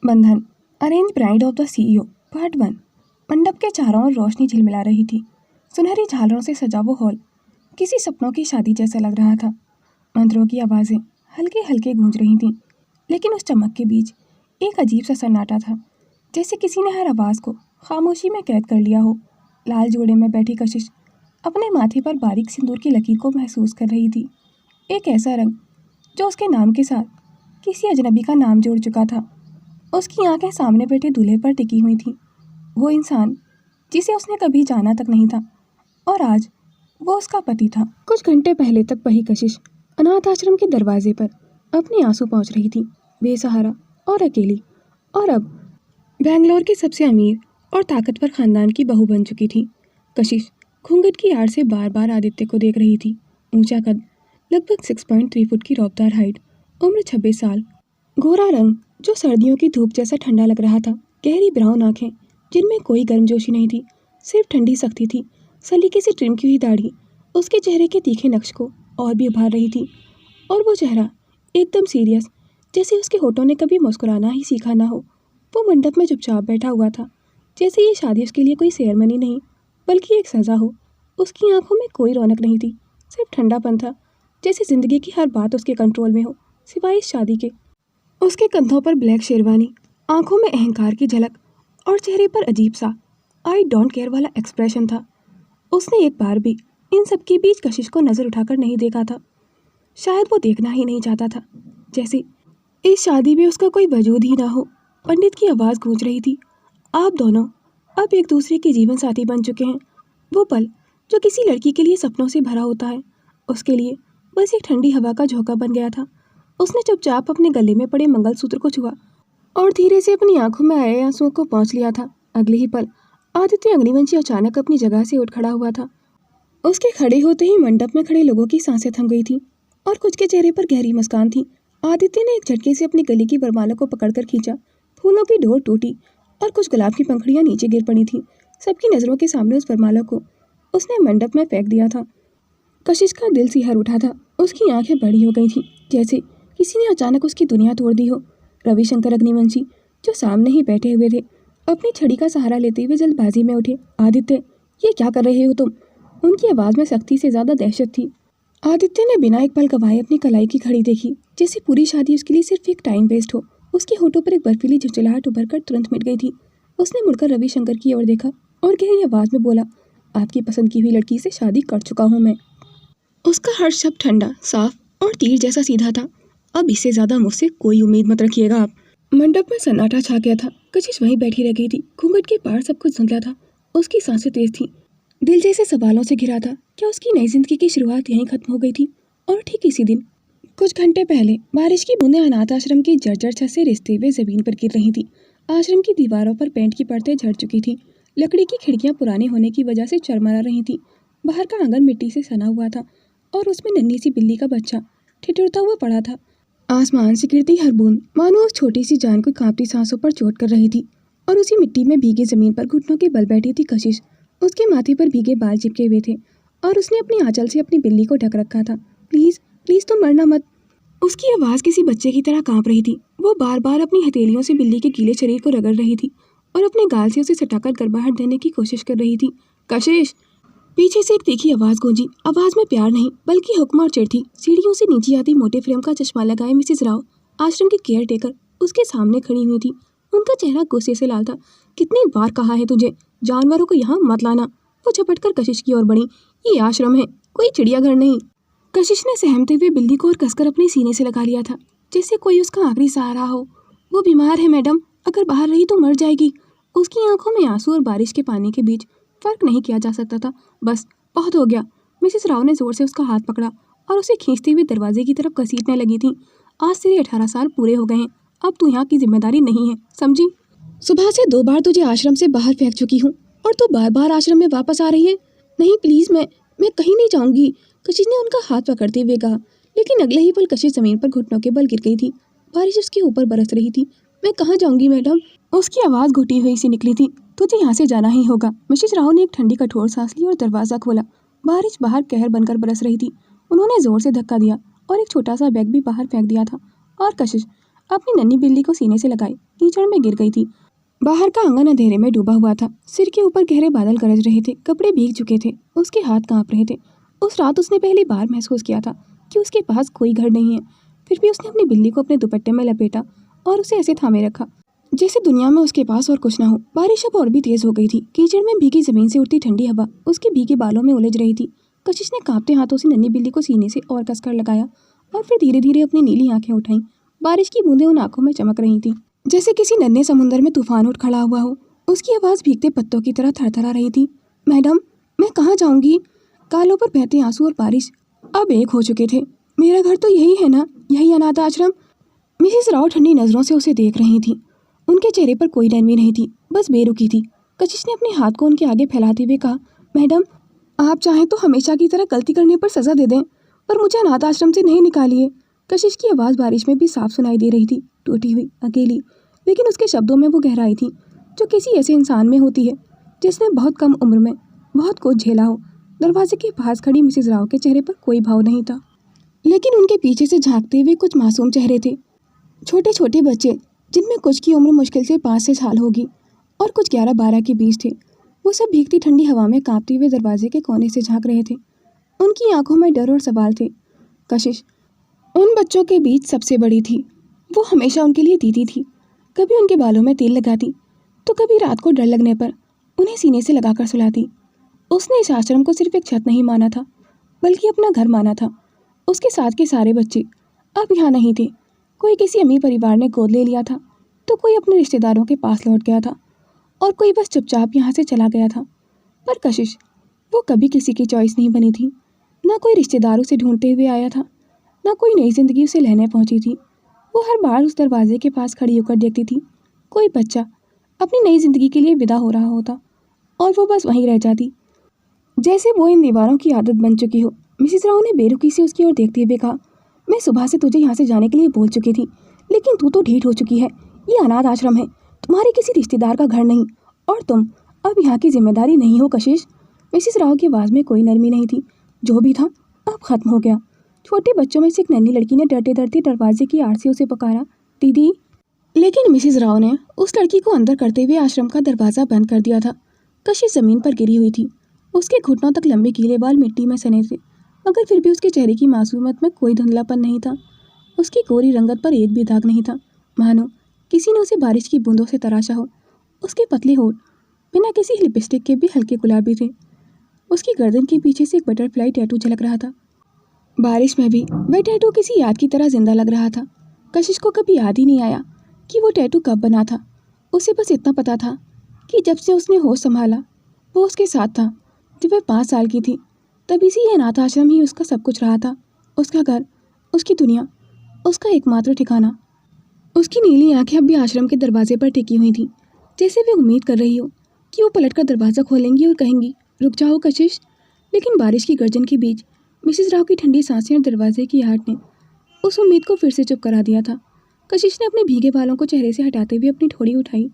बंधन arrange bride of the CEO part 1। मंडप के चारों ओर रोशनी झिलमिला रही थी। सुनहरी झालरों से सजा वो हॉल किसी सपनों की शादी जैसा लग रहा था। मंत्रों की आवाज़ें हल्के हल्के गूंज रही थीं, लेकिन उस चमक के बीच एक अजीब सा सन्नाटा था, जैसे किसी ने हर आवाज़ को खामोशी में कैद कर लिया हो। लाल जोड़े में बैठी कशिश अपने माथे पर बारीक सिंदूर की लकीर को महसूस कर रही थी। एक ऐसा रंग जो उसके नाम के साथ किसी अजनबी का नाम जोड़ चुका था। उसकी आंखें सामने बैठे दूल्हे पर टिकी हुई थीं। वो इंसान जिसे उसने कभी जाना तक नहीं था, और आज वो उसका पति था। कुछ घंटे पहले तक वही कशिश अनाथ आश्रम के दरवाजे पर अपने आंसू पहुंच रही थी, बेसहारा और अकेली। और अब बेंगलोर के सबसे अमीर और ताकतवर खानदान की बहू बन चुकी थी। कशिश घूंघट की आड़ से बार बार आदित्य को देख रही थी। ऊंचा कद, लगभग 6.3 फुट की रौबदार हाइट, उम्र 26 साल, गोरा रंग जो सर्दियों की धूप जैसा ठंडा लग रहा था, गहरी ब्राउन आंखें जिनमें कोई गर्मजोशी नहीं थी, सिर्फ ठंडी सख्ती थी, सलीके से ट्रिम की हुई दाढ़ी उसके चेहरे के तीखे नक्श को और भी उभार रही थी। और वो चेहरा एकदम सीरियस, जैसे उसके होठों ने कभी मुस्कुराना ही सीखा ना हो। वो मंडप में चुपचाप बैठा हुआ था, जैसे ये शादी उसके लिए कोई सेरेमनी नहीं बल्कि एक सज़ा हो। उसकी आंखों में कोई रौनक नहीं थी, सिर्फ ठंडापन था, जैसे जिंदगी की हर बात उसके कंट्रोल में हो सिवाय इस शादी के। उसके कंधों पर ब्लैक शेरवानी, आंखों में अहंकार की झलक और चेहरे पर अजीब सा आई डोंट केयर वाला एक्सप्रेशन था। उसने एक बार भी इन सब के बीच कशिश को नज़र उठाकर नहीं देखा था। शायद वो देखना ही नहीं चाहता था, जैसे इस शादी में उसका कोई वजूद ही ना हो। पंडित की आवाज़ गूंज रही थी, आप दोनों अब एक दूसरे के जीवन साथी बन चुके हैं। वो पल जो किसी लड़की के लिए सपनों से भरा होता है, उसके लिए बस एक ठंडी हवा का झोंका बन गया था। उसने चुपचाप अपने गले में पड़े मंगलसूत्र को छुआ और धीरे से अपनी आंखों में आए आंसुओं को पोंछ लिया था। अगले ही पल आदित्य अग्निवंशी अचानक अपनी जगह से उठ खड़ा हुआ था। उसके खड़े होते ही मंडप में खड़े लोगों की सांसें थम गई थीं और कुछ के चेहरे पर गहरी मुस्कान थी। आदित्य ने एक झटके से अपनी गले की वरमाला को पकड़कर खींचा। फूलों की डोर टूटी और कुछ गुलाब की पंखुड़ियां नीचे गिर पड़ी थीं। सबकी नज़रों के सामने उस वरमाला को उसने मंडप में फेंक दिया था। कशिश का दिल सिहर उठा था। उसकी आंखें बड़ी हो गई थीं, जैसे किसी ने अचानक उसकी दुनिया तोड़ दी हो। रविशंकर अग्निवंशी जो सामने ही बैठे हुए थे, अपनी छड़ी का सहारा लेते हुए जल्दबाजी में उठे। आदित्य, ये क्या कर रहे हो तुम? उनकी आवाज़ में सख्ती से ज़्यादा दहशत थी। आदित्य ने बिना एक पल गवाए अपनी कलाई की घड़ी देखी, जैसे पूरी शादी उसके लिए सिर्फ एक टाइम वेस्ट हो। उसके होठों पर एक बर्फीली झुंझलाहट उभर कर तुरंत मिट गई थी। उसने मुड़कर रविशंकर की ओर देखा और गहरी आवाज़ में बोला, आपकी पसंद की हुई लड़की से शादी कर चुका हूँ मैं। उसका हर शब्द ठंडा, साफ और तीर जैसा सीधा था। अब इससे ज़्यादा मुझसे कोई उम्मीद मत रखिएगा आप। मंडप में सन्नाटा छा गया था। कशिश वहीं बैठी रह गई थी। घूंघट के पार सब कुछ धुंधला था। उसकी सांसें तेज थीं। दिल जैसे सवालों से घिरा था। क्या उसकी नई जिंदगी की शुरुआत यहीं खत्म हो गई थी? और ठीक इसी दिन कुछ घंटे पहले बारिश की बूंदें अनाथ आश्रम की जर्जर छत से रिसते हुए जमीन पर गिर रही थी। आश्रम की दीवारों पर पेंट की परतें झड़ चुकी थी। लकड़ी की खिड़कियां पुरानी होने की वजह से चरमरा रही थी। बाहर का आंगन मिट्टी से सना हुआ था और उसमें नन्ही सी बिल्ली का बच्चा ठिठुरता हुआ पड़ा था। आसमान से गिरती हर बूंद मानो उस छोटी सी जान को कांपती सांसों पर चोट कर रही थी। और उसी मिट्टी में भीगी जमीन पर घुटनों के बल बैठी थी कशिश। उसके माथे पर भीगे बाल चिपके हुए थे और उसने अपनी आंचल से अपनी बिल्ली को ढक रखा था। प्लीज़ प्लीज़ तुम मरना मत। उसकी आवाज़ किसी बच्चे की तरह कांप रही थी। वो बार बार अपनी हथेलियों से बिल्ली के गीले शरीर को रगड़ रही थी और अपने गाल से उसे सटाकर गर्भाहट देने की कोशिश कर रही थी। कशिश! पीछे से एक तीखी आवाज़ गूंजी। आवाज़ में प्यार नहीं बल्कि हुक्म और चिढ़ थी। सीढ़ियों से नीचे आती मोटे फ्रेम का चश्मा लगाए मिसेस राव, आश्रम की केयर टेकर, उसके सामने खड़ी हुई थी। उनका चेहरा गुस्से से लाल था। कितनी बार कहा है तुझे, जानवरों को यहाँ मत लाना। वो झपटकर कशिश की ओर बढ़ी। ये आश्रम है, कोई चिड़ियाघर नहीं। कशिश ने सहमते हुए बिल्ली को और कसकर अपने सीने से लगा लिया था, जैसे कोई उसका आखिरी सहारा हो। वो बीमार है मैडम, अगर बाहर रही तो मर जाएगी। उसकी आंखों में आंसू और बारिश के पानी के बीच फर्क नहीं किया जा सकता था। बस बहुत हो गया। मिसेस राव ने जोर से उसका हाथ पकड़ा और उसे खींचते हुए दरवाजे की तरफ घसीटने लगी थी। आज तेरे 18 साल पूरे हो गए हैं, अब तू यहाँ की जिम्मेदारी नहीं है, समझी? सुबह से 2 बार तुझे आश्रम से बाहर फेंक चुकी हूँ और तू बार बार आश्रम में वापस आ रही है। नहीं प्लीज़, मैं कहीं नहीं जाऊँगी, कशिश ने उनका हाथ पकड़ते हुए कहा। लेकिन अगले ही पल कशिश जमीन पर घुटनों के बल गिर गई थी। बारिश उसके ऊपर बरस रही थी। मैं कहाँ जाऊँगी मैडम? उसकी आवाज़ घुटी हुई सी निकली थी। तुझे यहाँ से जाना ही होगा। मिसेस राव ने एक ठंडी कठोर सांस ली और दरवाज़ा खोला। बारिश बाहर कहर बनकर बरस रही थी। उन्होंने जोर से धक्का दिया और एक छोटा सा बैग भी बाहर फेंक दिया था। और कशिश अपनी नन्ही बिल्ली को सीने से लगाए कीचड़ में गिर गई थी। बाहर का आंगन अंधेरे में डूबा हुआ था। सिर के ऊपर गहरे बादल गरज रहे थे, कपड़े भीग चुके थे, उसके हाथ कांप रहे थे। उस रात उसने पहली बार महसूस किया था कि उसके पास कोई घर नहीं है। फिर भी उसने अपनी बिल्ली को अपने दुपट्टे में लपेटा और उसे ऐसे थामे रखा जैसे दुनिया में उसके पास और कुछ ना हो। बारिश अब और भी तेज हो गई थी। कीचड़ में भीगी जमीन से उड़ती ठंडी हवा उसके भीगे बालों में उलझ रही थी। कशिश ने कांपते हाथों से नन्ही बिल्ली को सीने से और कसकर लगाया और फिर धीरे धीरे अपनी नीली आंखें उठाईं। बारिश की बूंदें उन आंखों में चमक रही थीं, जैसे किसी नन्हे समुंदर में तूफान उठ खड़ा हुआ हो। उसकी आवाज़ भीगते पत्तों की तरह थरथरा रही थी। मैडम, मैं कहाँ जाऊँगी? गालों पर बहते आंसू और बारिश अब एक हो चुके थे। मेरा घर तो यही है ना, यही अनाथ आश्रम? मिसेस राव ठंडी नज़रों से उसे देख रही थी। उनके चेहरे पर कोई नरमी नहीं थी, बस बेरुखी थी। कशिश ने अपने हाथ को उनके आगे फैलाते हुए कहा, मैडम, आप चाहें तो हमेशा की तरह गलती करने पर सज़ा दे दें, पर मुझे अनाथ आश्रम से नहीं निकालिए। कशिश की आवाज़ बारिश में भी साफ सुनाई दे रही थी, टूटी हुई, अकेली, लेकिन उसके शब्दों में वो गहराई थी जो किसी ऐसे इंसान में होती है जिसने बहुत कम उम्र में बहुत कुछ झेला हो। दरवाजे के पास खड़ी मिसेस राव के चेहरे पर कोई भाव नहीं था, लेकिन उनके पीछे से झांकते हुए कुछ मासूम चेहरे थे। छोटे छोटे बच्चे, जिनमें कुछ की उम्र मुश्किल से 5 से साल होगी और कुछ 11-12 के बीच थे। वो सब भीगती ठंडी हवा में कांपते हुए दरवाजे के कोने से झांक रहे थे। उनकी आंखों में डर और सवाल थे। कशिश उन बच्चों के बीच सबसे बड़ी थी। वो हमेशा उनके लिए दीदी थी। कभी उनके बालों में तेल लगाती, तो कभी रात को डर लगने पर उन्हें सीने से लगाकर सुलाती। उसने इस आश्रम को सिर्फ एक छत नहीं माना था, बल्कि अपना घर माना था। उसके साथ के सारे बच्चे अब यहाँ नहीं थे। कोई किसी अमीर परिवार ने गोद ले लिया था, तो कोई अपने रिश्तेदारों के पास लौट गया था, और कोई बस चुपचाप यहाँ से चला गया था। पर कशिश, वो कभी किसी की चॉइस नहीं बनी थी। ना कोई रिश्तेदार उसे ढूंढते हुए आया था, ना कोई नई जिंदगी उसे लेने पहुंची थी। वो हर बार उस दरवाजे के पास खड़ी होकर देखती थी। कोई बच्चा अपनी नई जिंदगी के लिए विदा हो रहा होता और वो बस वहीं रह जाती, जैसे वो इन दीवारों की आदत बन चुकी हो। मिसेस राव ने बेरुखी से उसकी ओर देखते हुए कहा, मैं सुबह से तुझे यहाँ से जाने के लिए बोल चुकी थी, लेकिन तू तो ढीठ हो चुकी है। ये अनाथ आश्रम है, तुम्हारे किसी रिश्तेदार का घर नहीं, और तुम अब यहाँ की जिम्मेदारी नहीं हो। कशिश, मिसेस राव की आवाज़ में कोई नरमी नहीं थी। जो भी था अब खत्म हो गया। छोटे बच्चों में से एक नन्ही लड़की ने डरते डरते दरवाजे की आड़ से उसे पुकारा, दीदी। लेकिन मिसेस राव ने उस लड़की को अंदर करते हुए आश्रम का दरवाज़ा बंद कर दिया था। कशिश ज़मीन पर गिरी हुई थी। उसके घुटनों तक लंबे गीले बाल मिट्टी में सने थे, मगर फिर भी उसके चेहरे की मासूमियत में कोई धुंधलापन नहीं था। उसकी गोरी रंगत पर एक भी दाग नहीं था, मानो किसी ने उसे बारिश की बूंदों से तराशा हो। उसके पतले होठ बिना किसी लिपस्टिक के भी हल्के गुलाबी थे। उसकी गर्दन के पीछे से एक बटरफ्लाई टैटू झलक रहा था। बारिश में भी वह टैटू किसी याद की तरह जिंदा लग रहा था। कशिश को कभी याद ही नहीं आया कि वो टैटू कब बना था। उसे बस इतना पता था कि जब से उसने होश संभाला, वो उसके साथ था। जब वह 5 साल की थी, तभी से यह अनाथ आश्रम ही उसका सब कुछ रहा था। उसका घर, उसकी दुनिया, उसका एकमात्र ठिकाना। उसकी नीली आंखें अब भी आश्रम के दरवाजे पर टिकी हुई थीं, जैसे वे उम्मीद कर रही हो कि वो पलटकर दरवाज़ा खोलेंगी और कहेंगी, रुक जाओ कशिश। लेकिन बारिश की गर्जन के बीच मिसेस राव की ठंडी सांसें और दरवाजे की आहट ने उस उम्मीद को फिर से चुप करा दिया था। कशिश ने अपने भीगे बालों को चेहरे से हटाते हुए अपनी ठोड़ी उठाई।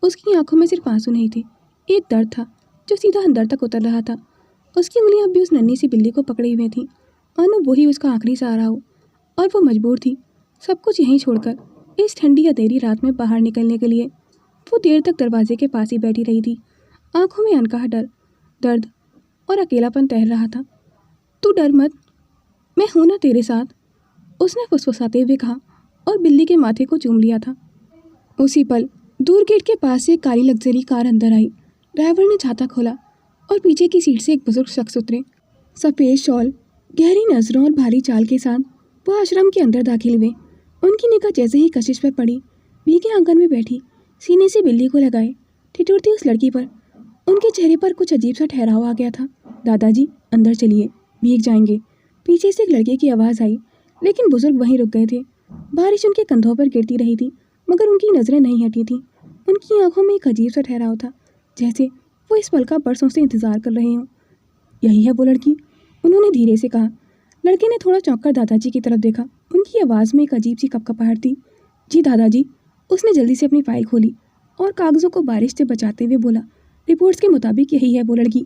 उसकी आंखों में सिर्फ आंसू नहीं थे, एक दर्द था जो सीधा अंदर तक उतर रहा था। उसकी उंगलियां अब भी उस नन्ही सी बिल्ली को पकड़ी हुई थीं, मानो वही उसका आखिरी सहारा हो, और वो मजबूर थी सब कुछ यहीं छोड़कर इस ठंडी अंधेरी रात में बाहर निकलने के लिए। वो देर तक दरवाजे के पास ही बैठी रही थी। आंखों में अनकहा डर, दर्द और अकेलापन तैर रहा था। तू डर मत, मैं हूं ना तेरे साथ, उसने फुसफुसाते हुए कहा और बिल्ली के माथे को चूम लिया था। उसी पल दूर गेट के पास से एक काली लग्जरी कार अंदर आई। ड्राइवर ने छाता खोला और पीछे की सीट से एक बुजुर्ग शख्स उतरे। सफ़ेद शॉल, गहरी नज़रों और भारी चाल के साथ वो आश्रम के अंदर दाखिल हुए। उनकी निगाह जैसे ही कशिश पर पड़ी, भीगे आंगन में बैठी सीने से बिल्ली को लगाए ठिठुरती उस लड़की पर, उनके चेहरे पर कुछ अजीब सा ठहराव आ गया था। दादाजी, अंदर चलिए, भीग जाएंगे। पीछे से एक लड़के की आवाज़ आई, लेकिन बुजुर्ग वहीं रुक गए थे। बारिश उनके कंधों पर गिरती रही थी, मगर उनकी नज़रें नहीं हटी थीं। उनकी आंखों में एक अजीब सा ठहराव था, जैसे वो इस पल का बरसों से इंतज़ार कर रहे हों। यही है वो लड़की, उन्होंने धीरे से कहा। लड़के ने थोड़ा चौंक कर दादाजी की तरफ देखा। उनकी आवाज़ में एक अजीब सी कपकपाहट थी। जी दादाजी। उसने जल्दी से अपनी फाइल खोली और कागज़ों को बारिश से बचाते हुए बोला, रिपोर्ट्स के मुताबिक यही है वो लड़की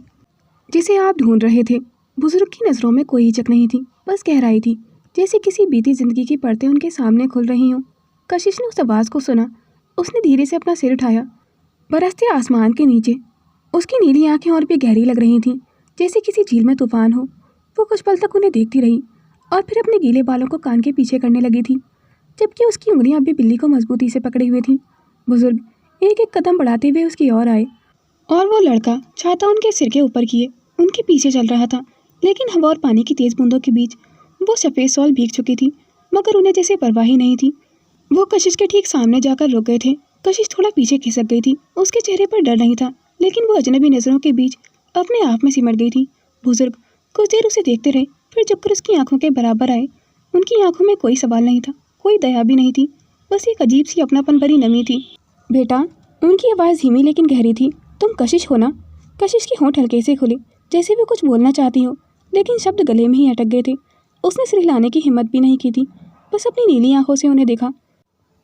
जिसे आप ढूंढ रहे थे। बुजुर्ग की नज़रों में कोई हिचक नहीं थी, बस गहराई थी, जैसे किसी बीती जिंदगी की परतें उनके सामने खुल रही हों। कशिश ने उस आवाज़ को सुना उसने धीरे से अपना सिर उठाया। बरसते आसमान के नीचे उसकी नीली आंखें और भी गहरी लग रही थीं, जैसे किसी झील में तूफान हो। वो कुछ पल तक उन्हें देखती रही और फिर अपने गीले बालों को कान के पीछे करने लगी थी, जबकि उसकी उंगलियां अभी बिल्ली को मजबूती से पकड़े हुए थीं। बुजुर्ग एक एक कदम बढ़ाते हुए उसकी ओर आए और वो लड़का छाता उनके सिर के ऊपर किए उनके पीछे चल रहा था। लेकिन हवा और पानी की तेज बूंदों के बीच वो सफ़ेद शॉल भीग चुकी थी, मगर उन्हें जैसे परवाह ही नहीं थी। वो कशिश के ठीक सामने जाकर रुक गए थे। कशिश थोड़ा पीछे खिसक गई थी। उसके चेहरे पर डर नहीं था, लेकिन वो अजनबी नज़रों के बीच अपने आप में सिमट गई थी। बुजुर्ग कुछ देर उसे देखते रहे, फिर झुककर उसकी आंखों के बराबर आए। उनकी आंखों में कोई सवाल नहीं था, कोई दया भी नहीं थी, बस एक अजीब सी अपनापन भरी नमी थी। बेटा, उनकी आवाज़ धीमी लेकिन गहरी थी। तुम कशिश हो ना? कशिश के होंठ हल्के से खुले, जैसे भी कुछ बोलना चाहती हो, लेकिन शब्द गले में ही अटक गए थे। उसने सिर हिलाने की हिम्मत भी नहीं की थी, बस अपनी नीली आंखों से उन्हें देखा।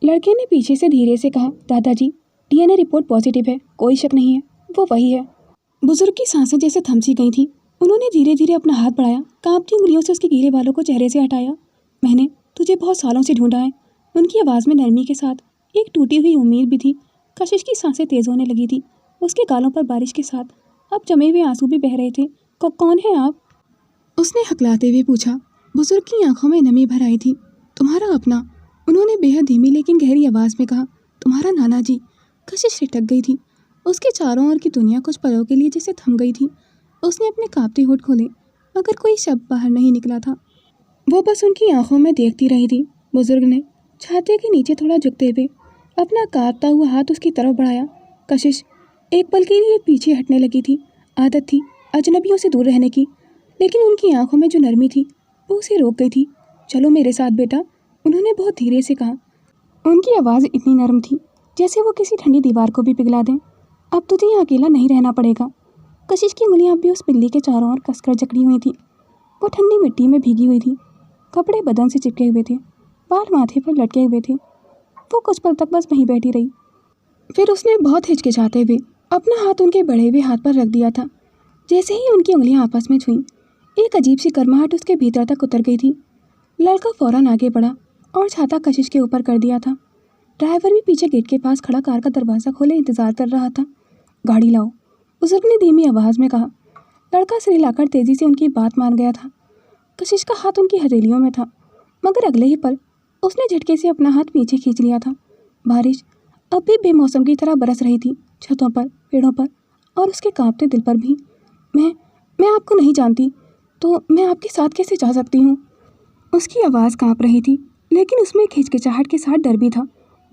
लड़के ने पीछे से धीरे से कहा, दादाजी, डीएनए रिपोर्ट पॉजिटिव है, कोई शक नहीं है, वो वही है। बुजुर्ग की सांसें जैसे थम सी गई थी। उन्होंने धीरे धीरे अपना हाथ बढ़ाया, कांपती उंगलियों से उसके गीले बालों को चेहरे से हटाया। मैंने तुझे बहुत सालों से ढूंढा है। उनकी आवाज़ में नरमी के साथ एक टूटी हुई उम्मीद भी थी। कशिश की सांसें तेज होने लगी थी। उसके गालों पर बारिश के साथ अब जमे हुए आंसू भी बह रहे थे। कौन है आप? उसने हकलाते हुए पूछा। बुजुर्ग की आंखों में नमी भर आई थी। तुम्हारा अपना, उन्होंने बेहद धीमी लेकिन गहरी आवाज़ में कहा। तुम्हारा नाना जी। कशिश सिटक गई थी। उसके चारों ओर की दुनिया कुछ पलों के लिए जैसे थम गई थी। उसने अपने कांपते होंठ खोले, मगर कोई शब्द बाहर नहीं निकला था। वो बस उनकी आंखों में देखती रही थी। बुजुर्ग ने छाते के नीचे थोड़ा झुकते हुए अपना कांपता हुआ हाथ उसकी तरफ बढ़ाया। कशिश एक पल के लिए पीछे हटने लगी थी। आदत थी अजनबियों से दूर रहने की, लेकिन उनकी आंखों में जो नरमी थी वो उसे रोक गई थी। चलो मेरे साथ बेटा, उन्होंने बहुत धीरे से कहा। उनकी आवाज़ इतनी नरम थी जैसे वो किसी ठंडी दीवार को भी पिघला दें। अब तुझे यहाँ अकेला नहीं रहना पड़ेगा। कशिश की उंगलियां अब भी उस बिल्ली के चारों ओर कसकर जकड़ी हुई थी। वो ठंडी मिट्टी में भीगी हुई थी, कपड़े बदन से चिपके हुए थे, बाल माथे पर लटके हुए थे। वो कुछ पल तक बस वहीं बैठी रही। फिर उसने बहुत हिचकिचाते हुए अपना हाथ उनके बढ़े हुए हाथ पर रख दिया था। जैसे ही उनकी उंगलियां आपस में छुईं, एक अजीब सी गर्माहट उसके भीतर तक उतर गई थी। लड़का फौरन आगे बढ़ा और छाता कशिश के ऊपर कर दिया था। ड्राइवर भी पीछे गेट के पास खड़ा कार का दरवाज़ा खोले इंतजार कर रहा था। गाड़ी लाओ, बुजुर्ग ने धीमी आवाज़ में कहा। लड़का सिर हिलाकर तेजी से उनकी बात मान गया था। कशिश का हाथ उनकी हथेलियों में था, मगर अगले ही पल उसने झटके से अपना हाथ पीछे खींच लिया था। बारिश अब भी बेमौसम की तरह बरस रही थी, छतों पर, पेड़ों पर और उसके कांपते दिल पर भी। मैं आपको नहीं जानती, तो मैं आपके साथ कैसे जा सकती हूँ? उसकी आवाज़ कांप रही थी, लेकिन उसमें एक हिचकिचाहट के साथ डर भी था।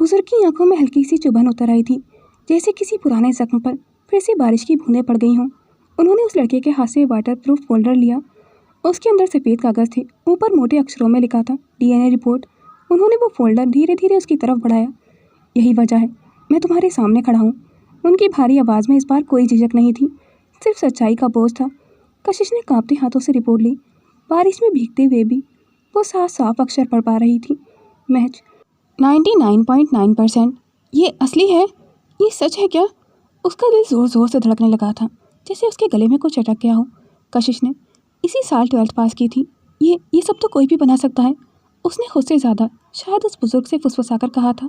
बुजुर्ग की आंखों में हल्की सी चुभन उतर आई थी, जैसे किसी पुराने जख्म पर फिर से बारिश की बूंदें पड़ गई हों। उन्होंने उस लड़के के हाथ से वाटर प्रूफ फोल्डर लिया। उसके अंदर सफ़ेद कागज़ थे, ऊपर मोटे अक्षरों में लिखा था डीएनए रिपोर्ट। उन्होंने वो फोल्डर धीरे धीरे उसकी तरफ बढ़ाया। यही वजह है मैं तुम्हारे सामने खड़ा हूँ। उनकी भारी आवाज़ में इस बार कोई झिझक नहीं थी, सिर्फ सच्चाई का बोझ था। कशिश ने कांपते हाथों से रिपोर्ट ली। बारिश में भीगते हुए भी वो साफ साफ अक्षर पढ़ पा रही थी। मैच 99.9%। ये असली है? ये सच है क्या? उसका दिल ज़ोर ज़ोर से धड़कने लगा था, जैसे उसके गले में कुछ अटक गया हो। कशिश ने इसी साल 12th पास की थी। ये सब तो कोई भी बना सकता है। उसने खुद से ज़्यादा शायद उस बुजुर्ग से फुसफुसाकर कहा था।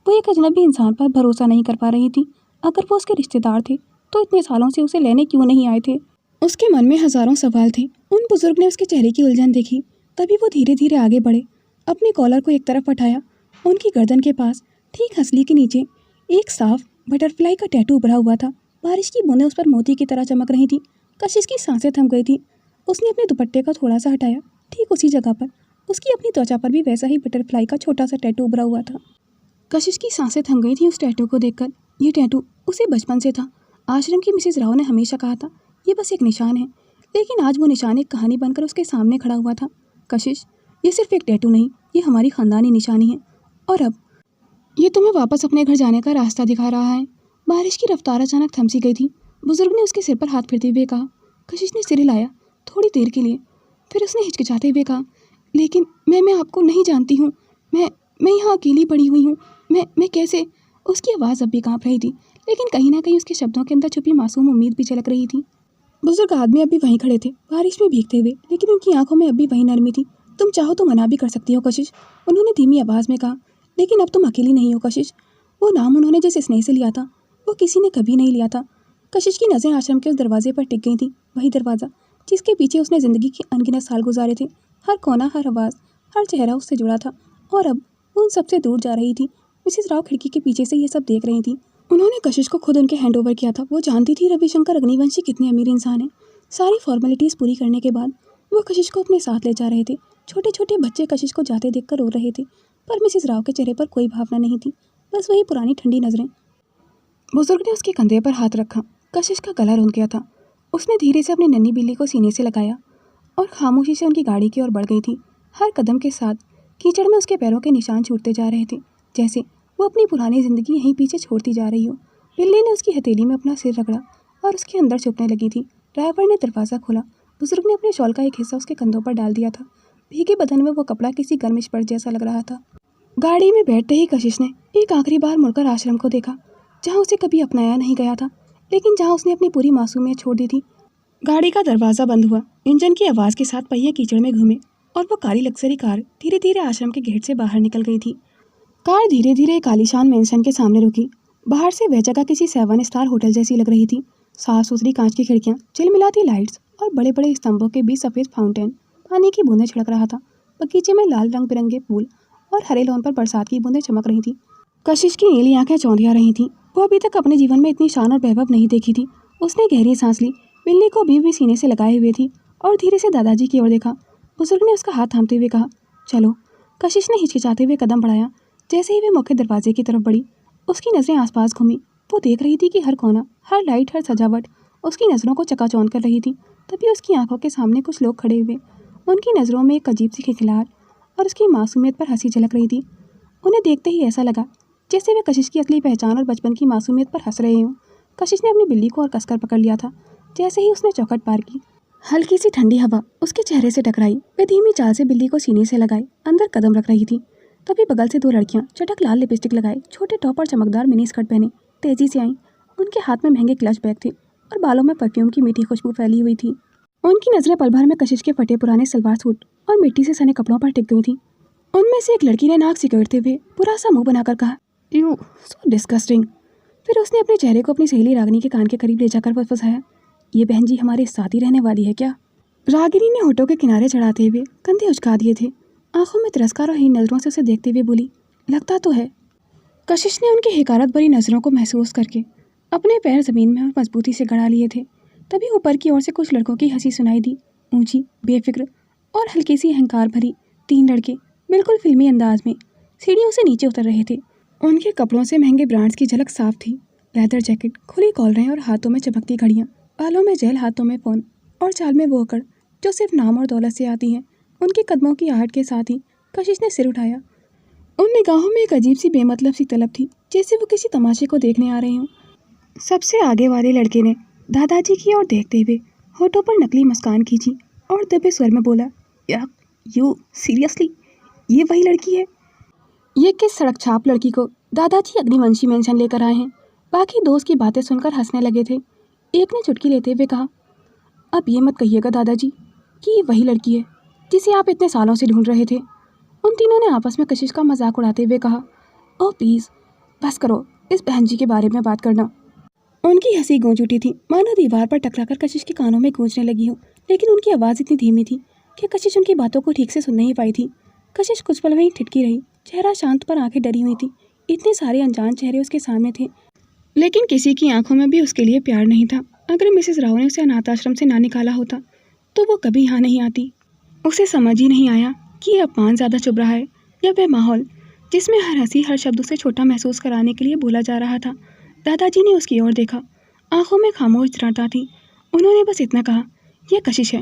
वो एक अजनबी इंसान पर भरोसा नहीं कर पा रही थी। अगर वो उसके रिश्तेदार थे तो इतने सालों से उसे लेने क्यों नहीं आए थे? उसके मन में हज़ारों सवाल थे। उन बुजुर्ग ने उसके चेहरे की उलझन देखी, तभी वो धीरे धीरे आगे बढ़े, अपने कॉलर को एक तरफ हटाया। उनकी गर्दन के पास ठीक हंसली के नीचे एक साफ बटरफ्लाई का टैटू उभरा हुआ था। बारिश की बूंदें उस पर मोती की तरह चमक रही थी। कशिश की सांसें थम गई थी। उसने अपने दुपट्टे को थोड़ा सा हटाया। ठीक उसी जगह पर उसकी अपनी त्वचा पर भी वैसा ही बटरफ्लाई का छोटा सा टैटू उभरा हुआ था। कशिश की सांसें थम गई थी उस टैटू को देखकर। ये टैटू उसे बचपन से था। आश्रम की मिसेज राव ने हमेशा कहा था ये बस एक निशान है, लेकिन आज वो निशान एक कहानी बनकर उसके सामने खड़ा हुआ था। कशिश, ये सिर्फ एक टैटू नहीं, ये हमारी ख़ानदानी निशानी है। और अब ये तुम्हें वापस अपने घर जाने का रास्ता दिखा रहा है। बारिश की रफ्तार अचानक थम सी गई थी। बुजुर्ग ने उसके सिर पर हाथ फिरते हुए कहा। कशिश ने सिर हिलाया थोड़ी देर के लिए, फिर उसने हिचकिचाते हुए कहा, लेकिन मैं आपको नहीं जानती हूँ। मैं यहाँ अकेली पड़ी हुई हूँ। मैं कैसे? उसकी आवाज़ अब भी काँप रही थी, लेकिन कहीं ना कहीं उसके शब्दों के अंदर छुपी मासूम उम्मीद भी झलक रही थी। बुजुर्ग आदमी अभी वहीं खड़े थे, बारिश में भीगते हुए, लेकिन उनकी आंखों में अभी वही नरमी थी। तुम चाहो तो मना भी कर सकती हो कशिश, उन्होंने धीमी आवाज़ में कहा, लेकिन अब तुम अकेली नहीं हो कशिश। वो नाम उन्होंने जिस स्नेह से लिया था वो किसी ने कभी नहीं लिया था। कशिश की नज़रें आश्रम के उस दरवाजे पर टिक गई थी, वही दरवाज़ा जिसके पीछे उसने ज़िंदगी के अनगिनत साल गुजारे थे। हर कोना, हर आवाज़, हर चेहरा उससे जुड़ा था और अब वो उन सबसे दूर जा रही थी। मिसेस राव खिड़की के पीछे से ये सब देख रही थी। उन्होंने कशिश को खुद उनके हैंड ओवर किया था। वो जानती थी रविशंकर अग्निवंशी कितने अमीर इंसान हैं। सारी फॉर्मेलिटीज़ पूरी करने के बाद वो कशिश को अपने साथ ले जा रहे थे। छोटे छोटे बच्चे कशिश को जाते देखकर रो रहे थे, पर मिसेस राव के चेहरे पर कोई भावना नहीं थी, बस वही पुरानी ठंडी नज़रें। बुजुर्ग ने उसके कंधे पर हाथ रखा। कशिश का गला रुंध गया था। उसने धीरे से अपनी नन्ही बिल्ली को सीने से लगाया और खामोशी से उनकी गाड़ी की ओर बढ़ गई थी। हर कदम के साथ कीचड़ में उसके पैरों के निशान छूटते जा रहे थे, जैसे वो अपनी पुरानी ज़िंदगी यहीं पीछे छोड़ती जा रही हो। बिल्ली ने उसकी हथेली में अपना सिर रगड़ा और उसके अंदर छुपने लगी थी। ड्राइवर ने दरवाज़ा खोला। बुजुर्ग ने अपने शॉल का एक हिस्सा उसके कंधों पर डाल दिया था। भीगे बदन में वो कपड़ा किसी गर्म स्पर्श जैसा लग रहा था। गाड़ी में बैठते ही कशिश ने एक आखिरी बार मुड़कर आश्रम को देखा, जहाँ उसे कभी अपनाया नहीं गया था, लेकिन जहाँ उसने अपनी पूरी मासूमियत छोड़ दी थी। गाड़ी का दरवाज़ा बंद हुआ। इंजन की आवाज़ के साथ पहिए कीचड़ में घूमे और वो काली लग्जरी कार धीरे धीरे आश्रम के गेट से बाहर निकल गई थी। कार धीरे धीरे एक आलीशान मेंशन के सामने रुकी। बाहर से वह जगह किसी 7 स्टार होटल जैसी लग रही थी। साफ सुथरी कांच की खिड़कियाँ, चिलमिलाती लाइट्स और बड़े बड़े स्तंभों के बीच सफ़ेद फाउंटेन। पानी की बूंदें छिड़क रहा था। बगीचे में लाल रंग बिरंगे फूल और हरे लॉन पर बरसात की बूंदें चमक रही थीं। कशिश की नीली आंखें चौंधिया रही थीं। वो अभी तक अपने जीवन में इतनी शान और वैभव नहीं देखी थी। उसने गहरी सांस ली। बिल्ली को अभी भी सीने से लगाए हुए थी और धीरे से दादाजी की ओर देखा। बुजुर्ग ने उसका हाथ थामते हुए कहा, चलो। कशिश ने हिचकिचाते हुए कदम बढ़ाया। जैसे ही वे मुख्य दरवाजे की तरफ बढ़ी, उसकी नज़रें आसपास घूमी। वो देख रही थी कि हर कोना, हर लाइट, हर सजावट उसकी नज़रों को चकाचौंध कर रही थी। तभी उसकी आंखों के सामने कुछ लोग खड़े हुए। उनकी नज़रों में एक अजीब सी खिलखिलाहट और उसकी मासूमियत पर हंसी झलक रही थी। उन्हें देखते ही ऐसा लगा जैसे वे कशिश की असली पहचान और बचपन की मासूमियत पर हंस रहे हों। कशिश ने अपनी बिल्ली को और कसकर पकड़ लिया था। जैसे ही उसने चौखट पार की, हल्की सी ठंडी हवा उसके चेहरे से टकराई। वह धीमी चाल से बिल्ली को सीने से लगाए अंदर कदम रख रही थी। तभी बगल से 2 लड़कियां चटक लाल लिपस्टिक लगाए, छोटे टॉप और चमकदार मिनी स्कर्ट पहने तेजी से आईं। उनके हाथ में महंगे क्लच बैग थे और बालों में परफ्यूम की मीठी खुशबू फैली हुई थी। उनकी नज़रें पल भर में कशिश के फटे पुराने सलवार सूट और मिट्टी से सने कपड़ों पर टिक गई थीं। उनमें से एक लड़की ने नाक सिकोड़ते हुए पूरा सा मुंह बनाकर कहा, यू सो डिस्गस्टिंग। फिर उसने अपने चेहरे को अपनी सहेली रागिनी के कान के करीब ले जाकर फुसफुसाया, ये बहन जी हमारे साथ ही रहने वाली है क्या? रागिनी ने होठों के किनारे चढ़ाते हुए कंधे उचका दिए थे। आंखों में तिरस्कार और हीन नज़रों से उसे देखते हुए बोली, लगता तो है। कशिश ने उनकी हिकारत भरी नज़रों को महसूस करके अपने पैर ज़मीन में और मजबूती से गड़ा लिए थे। तभी ऊपर की ओर से कुछ लड़कों की हंसी सुनाई दी। ऊंची, बेफिक्र और हल्की सी अहंकार भरी 3 लड़के बिल्कुल फिल्मी अंदाज में सीढ़ियों से नीचे उतर रहे थे। उनके कपड़ों से महंगे ब्रांड्स की झलक साफ थी। लेदर जैकेट, खुली कॉलरें और हाथों में चमकती घड़ियाँ, बालों में जेल, हाथों में फ़ोन और चाल में वो अकड़ जो सिर्फ नाम और दौलत से आती है। उनके कदमों की आहट के साथ ही कशिश ने सिर उठाया। उन निगाहों में एक अजीब सी बेमतलब सी तलब थी, जैसे वो किसी तमाशे को देखने आ रहे हों। सबसे आगे वाले लड़के ने दादाजी की ओर देखते हुए होठों पर नकली मुस्कान खींची और दबे स्वर में बोला, या यू सीरियसली ये वही लड़की है? ये किस सड़क छाप लड़की को दादाजी अग्निवंशी मेंशन लेकर आए हैं? बाकी दोस्त की बातें सुनकर हंसने लगे थे। एक ने चुटकी लेते हुए कहा, अब ये मत कहिएगा दादाजी कि ये वही लड़की है जिसे आप इतने सालों से ढूंढ रहे थे। उन तीनों ने आपस में कशिश का मजाक उड़ाते हुए कहा, ओह प्लीज़ बस करो इस बहन जी के बारे में बात करना। उनकी हंसी गूंज उठी थी, मानो दीवार पर टकराकर कशिश के कानों में गूंजने लगी हो, लेकिन उनकी आवाज़ इतनी धीमी थी कि कशिश उनकी बातों को ठीक से सुन नहीं पाई थी। कशिश कुछ पल वहीं ठिठकी रही, चेहरा शांत पर आंखें डरी हुई थी। इतने सारे अनजान चेहरे उसके सामने थे, लेकिन किसी की आंखों में भी उसके लिए प्यार नहीं था। अगर मिसेस राव ने उसे अनाथ आश्रम से ना निकाला होता तो वो कभी यहाँ नहीं आती। उसे समझ ही नहीं आया कि ये अपमान ज़्यादा चुभ रहा है या वह माहौल जिसमें हर हंसी हर शब्द उसे छोटा महसूस कराने के लिए बोला जा रहा था। दादाजी ने उसकी ओर देखा, आंखों में खामोश दृढ़ता थी। उन्होंने बस इतना कहा, यह कशिश है,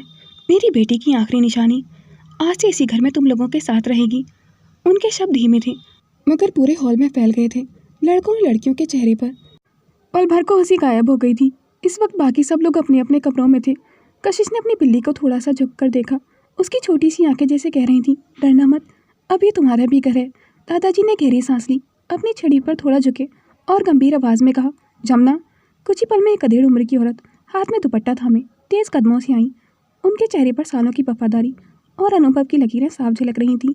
मेरी बेटी की आखिरी निशानी। आज से इसी घर में तुम लोगों के साथ रहेगी। उनके शब्द धीमे थे मगर पूरे हॉल में फैल गए थे। लड़कों और लड़कियों के चेहरे पर पल भर को हंसी गायब हो गई थी। इस वक्त बाकी सब लोग अपने अपने कमरों में थे। कशिश ने अपनी बिल्ली को थोड़ा सा झुक कर देखा। उसकी छोटी सी आंखें जैसे कह रही थीं, डरना मत, अब ये तुम्हारा भी घर है। दादाजी ने गहरी सांस ली, अपनी छड़ी पर थोड़ा झुके और गंभीर आवाज़ में कहा, जमुना। कुछ ही पल में एक 1.5 उम्र की औरत हाथ में दुपट्टा थामे तेज कदमों से आई। उनके चेहरे पर सालों की वफादारी और अनुभव की लकीरें साफ झलक रही थीं।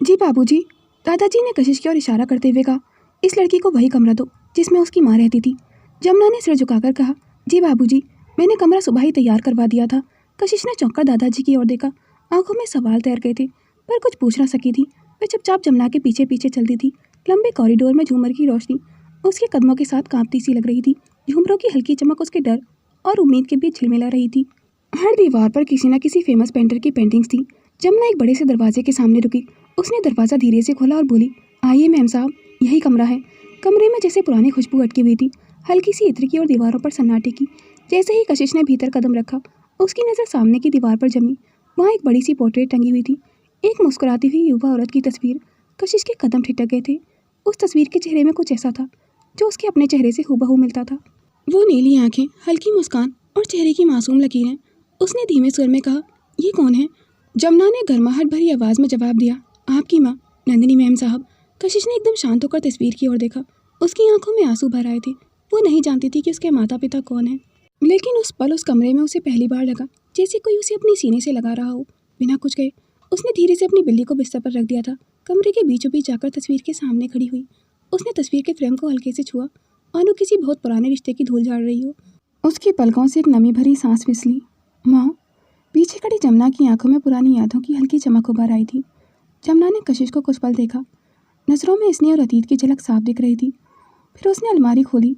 जी बाबूजी, दादाजी ने कशिश की ओर इशारा करते हुए कहा। इस लड़की को वही कमरा दो जिसमें उसकी माँ रहती थी। जमुना ने सिर झुकाकर कहा, जी बाबूजी, मैंने कमरा सुबह ही तैयार करवा दिया था। कशिश ने चौंक कर दादाजी की ओर देखा। आंखों में सवाल तैर गए थे पर कुछ पूछ ना सकी थी। वह चुपचाप जमुना के पीछे पीछे चलती थी। लंबे कॉरिडोर में झूमर की रोशनी उसके कदमों के साथ कांपती सी लग रही थी। झूमरों की हल्की चमक उसके डर और उम्मीद के बीच झिलमिला रही थी। हर दीवार पर किसी न किसी फेमस पेंटर की पेंटिंग्स थी। जमुना एक बड़े से दरवाजे के सामने रुकी। उसने दरवाज़ा धीरे से खोला और बोली, आइए मैम साहब, यही कमरा है। कमरे में जैसे पुरानी खुशबू अटकी हुई थी, हल्की सी इत्र की और दीवारों पर सन्नाटे की। जैसे ही कशिश ने भीतर कदम रखा, उसकी नज़र सामने की दीवार पर जमी। वहाँ एक बड़ी सी पोर्ट्रेट टंगी हुई थी, एक मुस्कुराती हुई युवा औरत की तस्वीर। कशिश के कदम ठिठक गए थे। उस तस्वीर के चेहरे में कुछ ऐसा था जो उसके अपने चेहरे से हूबहू मिलता था। वो नीली आंखें, हल्की मुस्कान और चेहरे की मासूम लकीरें। उसने धीमे स्वर में कहा, ये कौन है? जमुना ने गर्माहट भरी आवाज़ में जवाब दिया, आपकी माँ, नंदिनी मैम साहब। कशिश ने एकदम शांत होकर तस्वीर की ओर देखा। उसकी आंखों में आंसू भर आए थे। वो नहीं जानती थी कि उसके माता पिता कौन हैं, लेकिन उस पल उस कमरे में उसे पहली बार लगा जैसे कोई उसे अपने सीने से लगा रहा हो। बिना कुछ कहे उसने धीरे से अपनी बिल्ली को बिस्तर पर रख दिया था। कमरे के बीचों बीच जाकर तस्वीर के सामने खड़ी हुई। उसने तस्वीर के फ्रेम को हल्के से छुआ, मानो किसी बहुत पुराने रिश्ते की धूल झाड़ रही हो। उसकी पलकों से एक नमी भरी सांस फिसली। माँ। पीछे खड़ी जमुना की आंखों में पुरानी यादों की हल्की चमक उभर आई थी। जमुना ने कशिश को कुछ पल देखा। नज़रों में स्नेह और अतीत की झलक साफ दिख रही थी। फिर उसने अलमारी खोली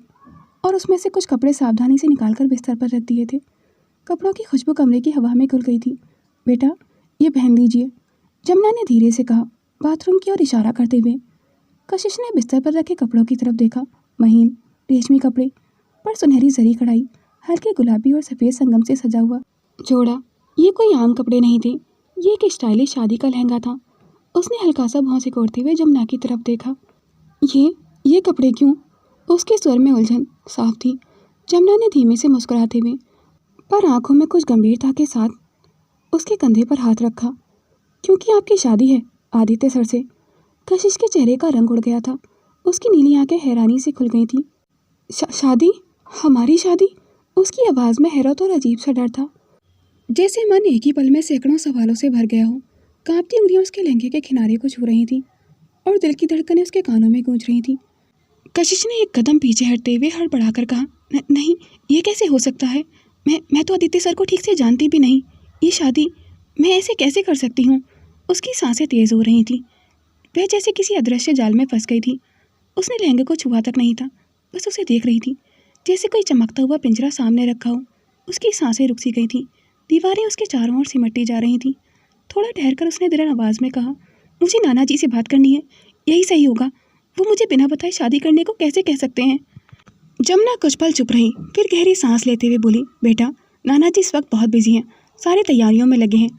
और उसमें से कुछ कपड़े सावधानी से निकालकर बिस्तर पर रख दिए थे। कपड़ों की खुशबू कमरे की हवा में घुल गई थी। बेटा, ये पहन लीजिए, जमुना ने धीरे से कहा, बाथरूम की ओर इशारा करते हुए। कशिश ने बिस्तर पर रखे कपड़ों की तरफ देखा। महीन रेशमी कपड़े पर सुनहरी जरी कढ़ाई, हल्के गुलाबी और सफ़ेद संगम से सजा हुआ जोड़ा। ये कोई आम कपड़े नहीं थे, ये एक स्टाइलिश शादी का लहंगा था। उसने हल्का सा भौं सिकोड़ते हुए जमुना की तरफ देखा। ये कपड़े क्यों? उसके स्वर में उलझन साफ थी। जमुना ने धीमे से मुस्कुराते हुए पर आंखों में कुछ गंभीरता के साथ उसके कंधे पर हाथ रखा। क्योंकि आपकी शादी है, आदित्य सर से। कशिश के चेहरे का रंग उड़ गया था। उसकी नीली आंखें हैरानी से खुल गई थीं। शादी? हमारी शादी? उसकी आवाज़ में हैरत और अजीब सा डर था, जैसे मन एक ही पल में सैकड़ों सवालों से भर गया हो। कांपती उंगलियां उसके लहंगे के किनारे को छू रही थीं और दिल की धड़कनें उसके कानों में गूंज रही थीं। कशिश ने एक कदम पीछे हटते हुए हड़बड़ाकर कहा, नहीं, ये कैसे हो सकता है? मैं तो आदित्य सर को ठीक से जानती भी नहीं। ये शादी मैं ऐसे कैसे कर सकती हूँ? उसकी सांसें तेज़ हो रही थीं। वह जैसे किसी अदृश्य जाल में फंस गई थी। उसने लहंगे को छुआ तक नहीं था, बस उसे देख रही थी, जैसे कोई चमकता हुआ पिंजरा सामने रखा हो। उसकी सांसें रुक सी गई थीं। दीवारें उसके चारों ओर सिमटती जा रही थीं। थोड़ा ठहरकर उसने दृढ़ आवाज़ में कहा, मुझे नाना जी से बात करनी है, यही सही होगा। वो मुझे बिना बताए शादी करने को कैसे कह सकते हैं? जमुना कुछ पल चुप रही, फिर गहरी सांस लेते हुए बोली, बेटा, नाना जी इस वक्त बहुत बिजी हैं, सारे तैयारियों में लगे हैं।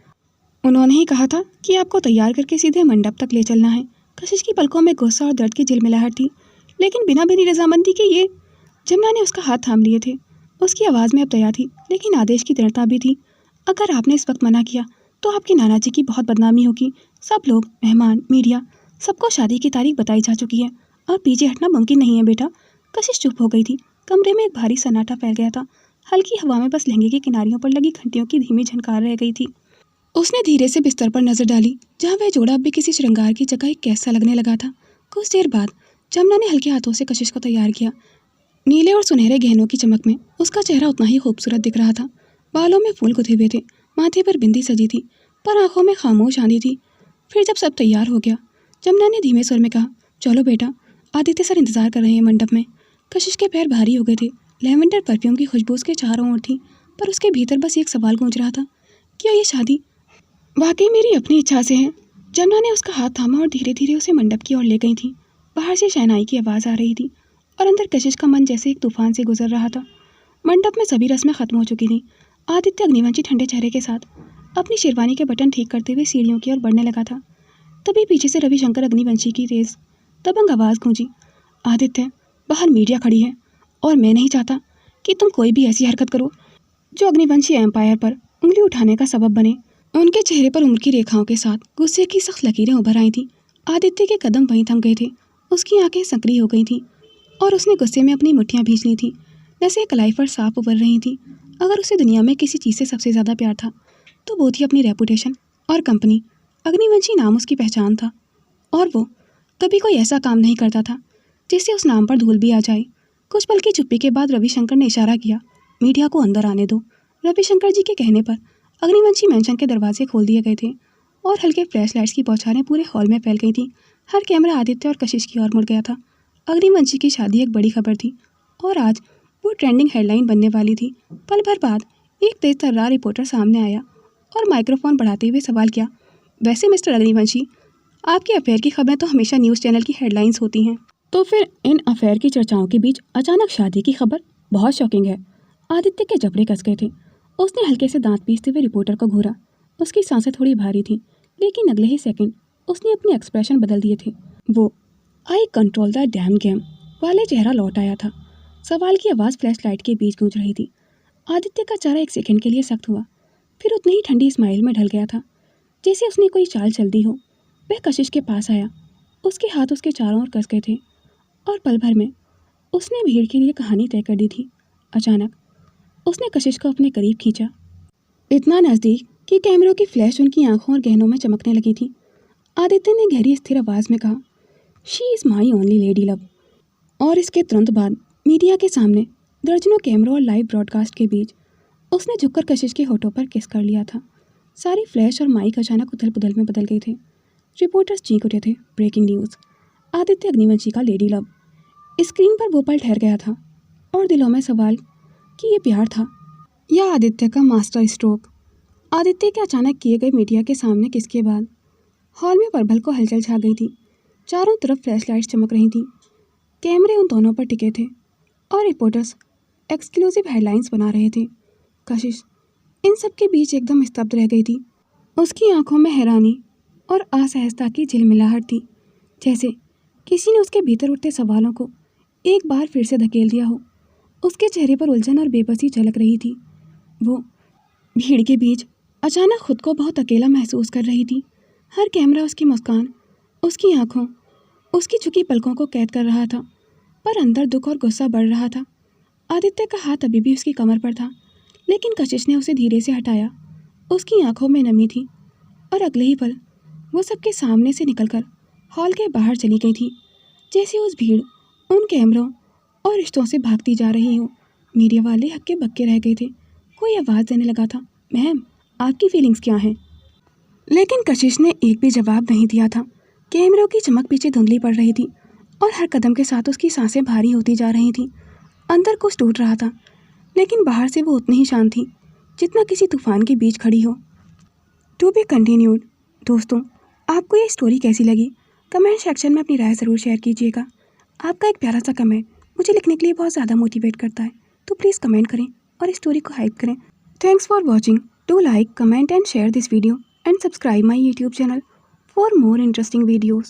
उन्होंने ही कहा था कि आपको तैयार करके सीधे मंडप तक ले चलना है। कशिश की पलकों में गुस्सा और दर्द की झिलमिलाहट थी, लेकिन बिना मेरी रजामंदी के ये। जमुना ने उसका हाथ थाम लिए थे। उसकी आवाज़ में अब दया थी, लेकिन आदेश की दृढ़ता भी थी। अगर आपने इस वक्त मना किया तो आपके नाना जी की बहुत बदनामी होगी। सब लोग, मेहमान, मीडिया, सबको शादी की तारीख बताई जा चुकी है और पीछे हटना मुमकिन नहीं है बेटा। कशिश चुप हो गई थी। कमरे में एक भारी सन्नाटा फैल गया था। हल्की हवा में बस लहंगे की किनारियों पर लगी घंटियों की धीमी झनकार रह गई थी। उसने धीरे से बिस्तर पर नजर डाली, जहाँ वह जोड़ा अब भी किसी श्रृंगार की जगह एक कैसा लगने लगा था। कुछ देर बाद जमुना ने हल्के हाथों से कशिश को तैयार किया। नीले और सुनहरे गहनों की चमक में उसका चेहरा उतना ही खूबसूरत दिख रहा था। बालों में फूल गुथे हुए थे, माथे पर बिंदी सजी थी, पर आंखों में खामोश आंधी थी। फिर जब सब तैयार हो गया, जमुना ने धीमे स्वर में कहा, चलो बेटा, आदित्य सर इंतजार कर रहे हैं मंडप में। कशिश के पैर भारी हो गए थे। लेवेंडर परफ्यूम की खुशबू उसके चारों ओर थी, पर उसके भीतर बस एक सवाल गूंज रहा था, क्या ये शादी वाकई मेरी अपनी इच्छा से है? जमुना ने उसका हाथ थामा और धीरे धीरे उसे मंडप की ओर ले गई थी। बाहर से शहनाई की आवाज़ आ रही थी और अंदर कशिश का मन जैसे एक तूफान से गुजर रहा था। मंडप में सभी रस्में खत्म हो चुकी थीं। आदित्य अग्निवंशी ठंडे चेहरे के साथ अपनी शेरवानी के बटन ठीक करते हुए सीढ़ियों की ओर बढ़ने लगा था। तभी पीछे से रविशंकर अग्निवंशी की तेज दबंग आवाज़ गूंजी, आदित्य, बाहर मीडिया खड़ी है और मैं नहीं चाहता कि तुम कोई भी ऐसी हरकत करो जो अग्निवंशी एम्पायर पर उंगली उठाने का सबब बने। उनके चेहरे पर उम्र की रेखाओं के साथ गुस्से की सख्त लकीरें उभर आई थीं। आदित्य के कदम वहीं थम गए थे। उसकी आंखें सक्रिय हो गई थीं और उसने गुस्से में अपनी मुट्ठियां भींच ली थीं, जैसे कलाई पर सांप उभर रही थी। अगर उसे दुनिया में किसी चीज़ से सबसे ज़्यादा प्यार था तो वो थी अपनी रेपुटेशन और कंपनी। अग्निवंशी नाम उसकी पहचान था और वो कभी कोई ऐसा काम नहीं करता था जिससे उस नाम पर धूल भी आ जाए। कुछ पल की चुप्पी के बाद रविशंकर ने इशारा किया, मीडिया को अंदर आने दो। रविशंकर जी के कहने पर अग्निवंशी मैंशन के दरवाजे खोल दिए गए थे और हल्के फ्लैश लाइट्स की बौछारें पूरे हॉल में फैल गई थी। हर कैमरा आदित्य और कशिश की ओर मुड़ गया था। अग्निवंशी की शादी एक बड़ी खबर थी और आज वो ट्रेंडिंग हेडलाइन बनने वाली थी। पल भर बाद एक तेज तर्रार रिपोर्टर सामने आया और माइक्रोफोन बढ़ाते हुए सवाल किया, वैसे मिस्टर अग्निवंशी, आपके अफेयर की खबरें तो हमेशा न्यूज़ चैनल की हेडलाइंस होती हैं, तो फिर इन अफेयर की चर्चाओं के बीच अचानक शादी की खबर बहुत शॉकिंग है। आदित्य के जबड़े कस गए थे। उसने हल्के से दांत पीसते हुए रिपोर्टर को घूरा। उसकी सांसें थोड़ी भारी थीं, लेकिन अगले ही सेकंड उसने अपने एक्सप्रेशन बदल दिए थे। वो आई कंट्रोल द डैम गेम वाले चेहरा लौट आया था। सवाल की आवाज़ फ्लैश लाइट के बीच गूंज रही थी। आदित्य का चेहरा एक सेकंड के लिए सख्त हुआ, फिर उतनी ही ठंडी स्माइल में ढल गया था, जैसे उसने कोई चाल चल दी हो। वह कशिश के पास आया। उसके हाथ उसके चारों ओर कस गए थे और पल भर में उसने भीड़ के लिए कहानी तय कर दी थी। अचानक उसने कशिश को अपने करीब खींचा, इतना नज़दीक कि कैमरों की फ्लैश उनकी आंखों और गहनों में चमकने लगी थी। आदित्य ने गहरी स्थिर आवाज़ में कहा, she is my only lady love. और इसके तुरंत बाद मीडिया के सामने दर्जनों कैमरों और लाइव ब्रॉडकास्ट के बीच उसने झुककर कशिश के होठों पर किस कर लिया था। सारी फ्लैश और माइक अचानक उथल पुथल में बदल गए थे। रिपोर्टर्स चीख उठे थे, ब्रेकिंग न्यूज़, आदित्य अग्निवंशी का लेडी लव। स्क्रीन पर वो पल ठहर गया था और दिलों में सवाल कि ये प्यार था या आदित्य का मास्टर स्ट्रोक। आदित्य के अचानक किए गए मीडिया के सामने किसके बाद हॉल में पल को हलचल छा गई थी। चारों तरफ फ्लैश लाइट्स चमक रही थीं। कैमरे उन दोनों पर टिके थे और रिपोर्टर्स एक्सक्लूसिव हेडलाइंस बना रहे थे। कशिश इन सब के बीच एकदम स्तब्ध रह गई थी। उसकी आंखों में हैरानी और असहजता की झिलमिलाहट थी, जैसे किसी ने उसके भीतर उठते सवालों को एक बार फिर से धकेल दिया हो। उसके चेहरे पर उलझन और बेबसी झलक रही थी। वो भीड़ के बीच अचानक खुद को बहुत अकेला महसूस कर रही थी। हर कैमरा उसकी मुस्कान, उसकी आंखों, उसकी झुकी पलकों को कैद कर रहा था, पर अंदर दुख और गुस्सा बढ़ रहा था। आदित्य का हाथ अभी भी उसकी कमर पर था, लेकिन कशिश ने उसे धीरे से हटाया। उसकी आंखों में नमी थी और अगले ही पल वो सबके सामने से निकलकर हॉल के बाहर चली गई थी, जैसे उस भीड़ उन कैमरों और रिश्तों से भागती जा रही हो। मीडिया वाले हक्के बक्के रह गए थे। कोई आवाज़ देने लगा था, मैम आपकी फीलिंग्स क्या हैं? लेकिन कशिश ने एक भी जवाब नहीं दिया था। कैमरों की चमक पीछे धुंधली पड़ रही थी और हर कदम के साथ उसकी सांसें भारी होती जा रही थीं। अंदर कुछ टूट रहा था, लेकिन बाहर से वो उतनी ही शांत थी जितना किसी तूफान के बीच खड़ी हो। To be continued. दोस्तों, आपको ये स्टोरी कैसी लगी? कमेंट सेक्शन में अपनी राय ज़रूर शेयर कीजिएगा। आपका एक प्यारा सा कमेंट मुझे लिखने के लिए बहुत ज़्यादा मोटिवेट करता है, तो प्लीज़ कमेंट करें और इस स्टोरी को हाइप करें। Thanks for watching. Do like, comment and share this video and subscribe my YouTube channel for more interesting videos.